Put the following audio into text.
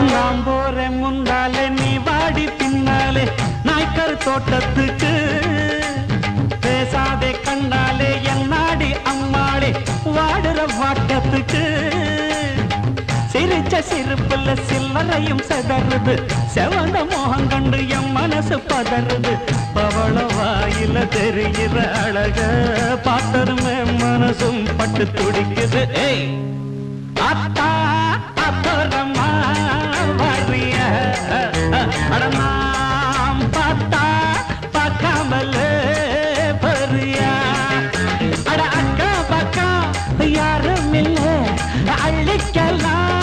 நான் போறேன் முன்னாலே நீ வாடி பின்னாலே நாய்க்கர் தோட்டத்துக்கு பேசாதே கண்ணாலே என்னாடி அம்மாளே வாடுற வாட்டத்துக்கு சிரிச்ச சிரிப்புல சில்லறையும் செதறுது செவந்த மோகம் கண்டு என் மனசு பதறுது பவள வாயில தெரிகிற அழக பார்த்ததுமே மனசும் பட்டு துடிக்குது ஏய் அத்தா அப்புறமா வரிய அடமாம் பார்த்தா பார்க்காமல பரியா அட அக்கா பக்கா யாரும் இல்லை அள்ளிக்கலாம்